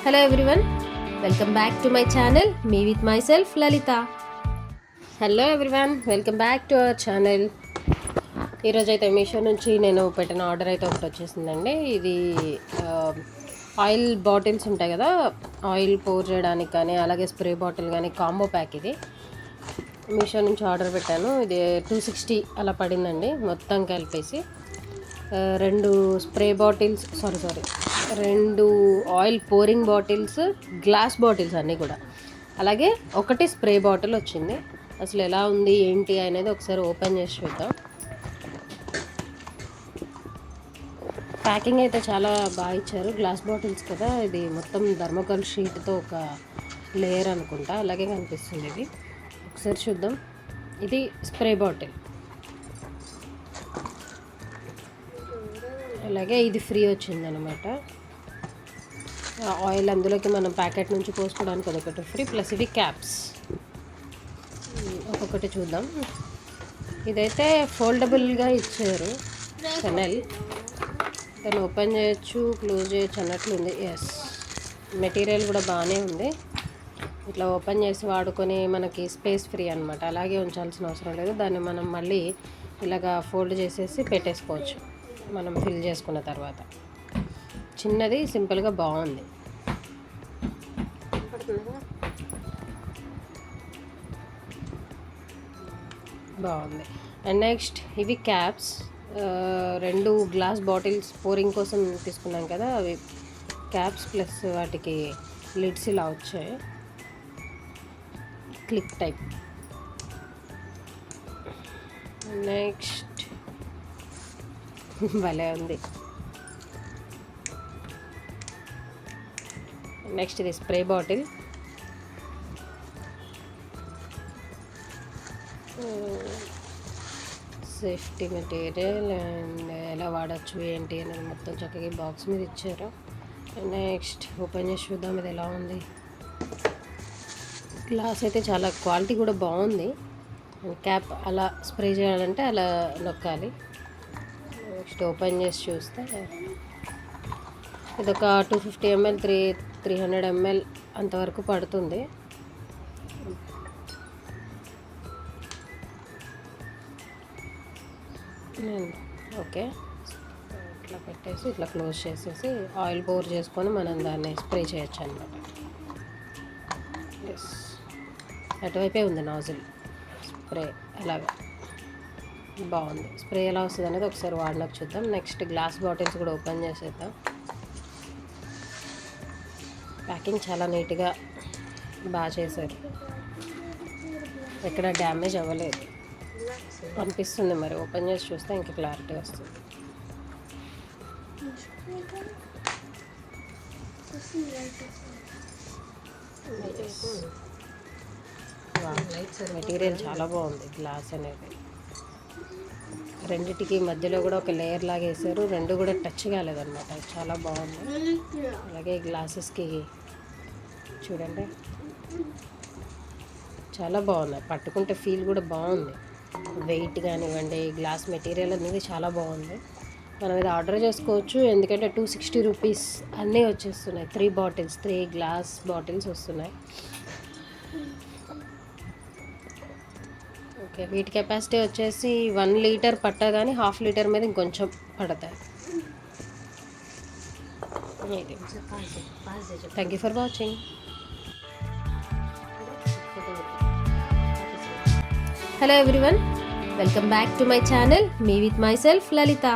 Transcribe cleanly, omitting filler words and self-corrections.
Hello everyone, welcome back to my channel, me with myself Lalita. Hello everyone, welcome back to our channel. ఈరోజు అయితే మీషో నుంచి నేను పెట్టిన order అయితే ఒకటి వచ్చేసిందండి. ఇది ఆయిల్ బాటిల్స్ ఉంటాయి కదా, ఆయిల్ పోర్ చేయడానికి కానీ అలాగే స్ప్రే బాటిల్ కానీ కాంబో ప్యాక్. ఇది మీషో నుంచి ఆర్డర్ పెట్టాను. ఇది 260 అలా పడిందండి మొత్తం కలిపేసి. రెండు స్ప్రే బాటిల్స్ రెండు oil pouring bottles, glass bottles అన్నీ కూడా, అలాగే ఒకటి స్ప్రే బాటిల్ వచ్చింది. అసలు ఎలా ఉంది ఏంటి అనేది ఒకసారి ఓపెన్ చేసి చూద్దాం. ప్యాకింగ్ అయితే చాలా బాగా ఇచ్చారు. గ్లాస్ బాటిల్స్ కదా, ఇది మొత్తం థర్మోకోల్ షీట్తో ఒక లేయర్ అనుకుంటా, అలాగే కనిపిస్తుంది. ఇది ఒకసారి చూద్దాం. ఇది స్ప్రే బాటిల్, అలాగే ఇది ఫ్రీ వచ్చిందనమాట. ఆయిల్ అందులోకి మనం ప్యాకెట్ నుంచి పోసుకోవడానికి అదొకటి ఫ్రీ, ప్లస్ ఇవి క్యాప్స్. ఒక్కొక్కటి చూద్దాం. ఇదైతే ఫోల్డబుల్గా ఇచ్చారు. ఫెనెల్ దాన్ని ఓపెన్ చేయొచ్చు, క్లోజ్ చేయొచ్చు అన్నట్లుంది. ఎస్, మెటీరియల్ కూడా బాగానే ఉంది. ఇట్లా ఓపెన్ చేసి వాడుకొని మనకి స్పేస్ ఫ్రీ అనమాట. అలాగే ఉంచాల్సిన అవసరం లేదు. దాన్ని మనం మళ్ళీ ఇలాగా ఫోల్డ్ చేసేసి పెట్టేసుకోవచ్చు మనం ఫిల్ చేసుకున్న తర్వాత. చిన్నది, సింపుల్గా బాగుంది. బాగుంది. అండ్ నెక్స్ట్ ఇవి క్యాప్స్. రెండు గ్లాస్ బాటిల్స్ పోరింగ్ కోసం తీసుకున్నాం కదా, అవి క్యాప్స్ ప్లస్ వాటికి లిడ్స్ ఇలా వచ్చాయి, క్లిక్ టైప్. నెక్స్ట్ భలే ఉంది. నెక్స్ట్ ఇది spray bottle. Safety material and ఎలా వాడచ్చు ఏంటి అనేది మొత్తం చక్కగా బాక్స్ మీద ఇచ్చారు. నెక్స్ట్ ఓపెన్ చేసి చూద్దాం ఇది ఎలా ఉంది. గ్లాస్ అయితే చాలా క్వాలిటీ కూడా బాగుంది. క్యాప్ అలా స్ప్రే చేయాలంటే అలా నొక్కాలి. నెక్స్ట్ ఓపెన్ చేసి చూస్తే ఇదొక 250 ml 300 ml అంతవరకు పడుతుంది. ఓకే, ఇట్లా పెట్టేసి ఇట్లా క్లోజ్ చేసేసి ఆయిల్ పోర్ చేసుకొని మనం దాన్ని స్ప్రే చేయొచ్చు అనమాట. ఎస్, అటువైపే ఉంది నాజిల్ స్ప్రే. అలాగా బాగుంది. స్ప్రే ఎలా వస్తుంది అనేది ఒకసారి వాడినాక చూద్దాం. నెక్స్ట్ గ్లాస్ బాటిల్స్ కూడా ఓపెన్ చేసేద్దాం. ప్యాకింగ్ చాలా నీట్గా బాగా చేశారు, ఎక్కడ డ్యామేజ్ అవ్వలేదు అనిపిస్తుంది. మరి ఓపెన్ చేసి చూస్తే ఇంకా క్లారిటీ వస్తుంది. మెటీరియల్ చాలా బాగుంది. గ్లాస్ అనేది రెండిటికి మధ్యలో కూడా ఒక లేయర్ లాగా వేసారు. రెండు కూడా టచ్ కాలేదన్నమాట. చాలా బాగుంది. అలాగే గ్లాసెస్కి చూడండి చాలా బాగున్నాయి. పట్టుకుంటే ఫీల్ కూడా బాగుంది. వెయిట్ కానివ్వండి, గ్లాస్ మెటీరియల్ అనేది చాలా బాగుంది. మనం ఇది ఆర్డర్ చేసుకోవచ్చు, ఎందుకంటే 260 రూపీస్ అన్నీ వచ్చేస్తున్నాయి. 3 బాటిల్స్, 3 గ్లాస్ బాటిల్స్ వస్తున్నాయి. ఓకే, వీటి కెపాసిటీ వచ్చేసి 1 లీటర్ పట్టా, కానీ 1/2 లీటర్ మీద ఇంకొంచెం పడతాయి. Thank you for watching. Hello everyone, welcome back to my channel, me with myself Lalita.